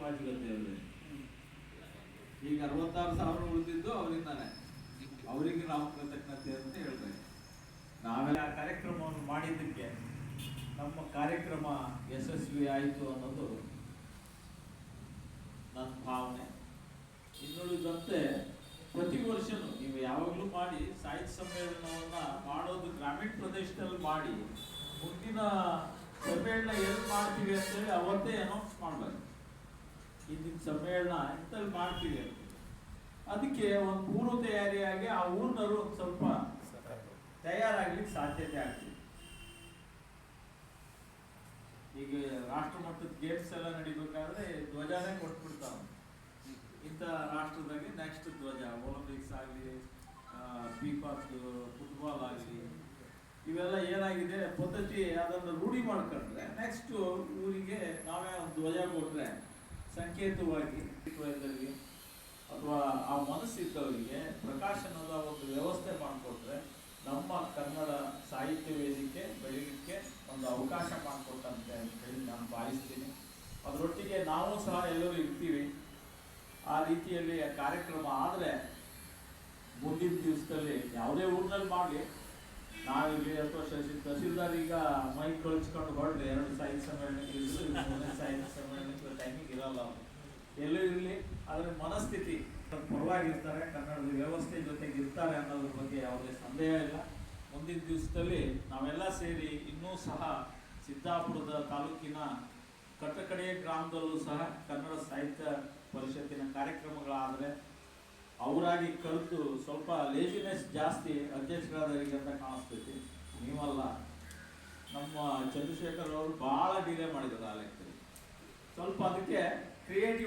ಸಾಮಾಜಿಕತೆಯಲ್ಲಿ ಈಗ 66,000 ಉಳಿದಿದ್ದು ಅವರಿಂದಾನೆ. ಅವರಿಗೆ ನಾವು ಕೃತಜ್ಞತೆ ಅಂತ ಹೇಳ್ಬೇಕು. ನಾವೆಲ್ಲ ಆ ಕಾರ್ಯಕ್ರಮವನ್ನು ಮಾಡಿದ್ದಕ್ಕೆ ನಮ್ಮ ಕಾರ್ಯಕ್ರಮ ಯಶಸ್ವಿ ಆಯಿತು ಅನ್ನೋದು ನನ್ನ ಭಾವನೆ. ಇನ್ನುಳಿದಂತೆ ಪ್ರತಿ ವರ್ಷನೂ ನೀವು ಯಾವಾಗಲೂ ಮಾಡಿ ಸಾಹಿತ್ಯ ಸಮ್ಮೇಳನವನ್ನು ಮಾಡೋದು ಗ್ರಾಮೀಣ ಪ್ರದೇಶದಲ್ಲಿ ಮಾಡಿ ಮುಂದಿನ ಸಮ್ಮೇಳನ ಎಲ್ಲಿ ಮಾಡ್ತೀವಿ ಅಂತೇಳಿ ಅವತ್ತೇ ಅನೌನ್ಸ್ ಮಾಡಬೇಕು. ಇಂದಿನ ಸಮ್ಮೇಳನ ಇಂಥಲ್ಲಿ ಮಾಡ್ತೀವಿ ಅಂತ. ಅದಕ್ಕೆ ಒಂದು ಪೂರ್ವ ತಯಾರಿಯಾಗಿ ಆ ಊರಿನವರು ಒಂದು ಸ್ವಲ್ಪ ತಯಾರಾಗ್ಲಿಕ್ಕೆ ಸಾಧ್ಯತೆ ಆಗ್ತದೆ. ಈಗ ರಾಷ್ಟ್ರ ಮಟ್ಟದ ಗೇಮ್ಸ್ ಎಲ್ಲ ನಡಿಬೇಕಾದ್ರೆ ಧ್ವಜನೇ ಕೊಟ್ಬಿಡ್ತಾವ. ಇಂಥ ರಾಷ್ಟ್ರದಾಗೆ ನೆಕ್ಸ್ಟ್ ಧ್ವಜ, ಒಲಿಂಪಿಕ್ಸ್ ಆಗಲಿ, ಪೀಕಾಕ್, ಫುಟ್ಬಾಲ್ ಆಗಲಿ, ಇವೆಲ್ಲ ಏನಾಗಿದೆ ಪದ್ಧತಿ ಅದನ್ನು ರೂಢಿ ಮಾಡ್ಕೊಂಡ್ರೆ ನೆಕ್ಸ್ಟ್ ಊರಿಗೆ ನಾವೇ ಒಂದು ಧ್ವಜ ಕೊಟ್ರೆ ಸಂಕೇತವಾಗಿ ಅಥವಾ ಆ ಮನಸ್ಸಿದ್ದವರಿಗೆ ಪ್ರಕಾಶನದ ಒಂದು ವ್ಯವಸ್ಥೆ ಮಾಡಿಕೊಟ್ರೆ ನಮ್ಮ ಕನ್ನಡ ಸಾಹಿತ್ಯ ವೇದಿಕೆ ಬೆಳೀಲಿಕ್ಕೆ ಒಂದು ಅವಕಾಶ ಮಾಡಿಕೊಟ್ಟಂತೆ ಅಂತ ಹೇಳಿ ನಾನು ಭಾವಿಸ್ತೀನಿ. ಅದರೊಟ್ಟಿಗೆ ನಾವು ಸಹ ಎಲ್ಲರೂ ಇರ್ತೀವಿ. ಆ ರೀತಿಯಲ್ಲಿ ಕಾರ್ಯಕ್ರಮ ಆದರೆ ಮುಂದಿನ ದಿವಸದಲ್ಲಿ ಯಾವುದೇ ಊರಿನಲ್ಲಿ ಮಾಡಲಿ, ನಾವಿರಲಿ ಅಥವಾ ತಹಸೀಲ್ದಾರ್ ಈಗ ಮೈಕ್ ಕಳಿಸ್ಕೊಂಡು ಹೊರಡ್ರಿ 2 ಸಾಹಿತ್ಯ ಸಮ್ಮೇಳನಕ್ಕೆ ಸಾಹಿತ್ಯ ಸಮ್ಮೇಳನಕ್ಕೆ ಟೈಮಿಂಗ್ ಇರಲ್ಲ. ಎಲ್ಲೂ ಇರಲಿ, ಆದರೆ ಮನಸ್ಥಿತಿ ಪರವಾಗಿರ್ತಾರೆ, ಕನ್ನಡದ ವ್ಯವಸ್ಥೆ ಜೊತೆಗೆ ಇರ್ತಾರೆ ಅನ್ನೋದ್ರ ಬಗ್ಗೆ ಯಾವುದೇ ಸಂದೇಹ ಇಲ್ಲ. ಮುಂದಿನ ದಿವಸದಲ್ಲಿ ನಾವೆಲ್ಲ ಸೇರಿ ಇನ್ನೂ ಸಹ ಸಿದ್ದಾಪುರದ ತಾಲೂಕಿನ ಕಟ್ಟಕಡೆಯ ಗ್ರಾಮದಲ್ಲೂ ಸಹ ಕನ್ನಡ ಸಾಹಿತ್ಯ ಪರಿಷತ್ತಿನ ಕಾರ್ಯಕ್ರಮಗಳಾದರೆ ಅವರಾಗಿ ಕಲಿತು ಸ್ವಲ್ಪ ಲೇಜಿನೆಸ್ ಜಾಸ್ತಿ ಅಧ್ಯಕ್ಷರಾದವರಿಗೆ ಅಂತ ಕಾಣಿಸ್ತೈತಿ. ನೀವಲ್ಲ, ನಮ್ಮ ಚಂದ್ರಶೇಖರ್ ಅವರು ಭಾಳ ಡಿಲೇ ಮಾಡಿದ್ದಾರೆ ಆ ಲೆಕ್ಕದಲ್ಲಿ. ಸ್ವಲ್ಪ ಅದಕ್ಕೆ ಕ್ರಿಯೇಟಿವ್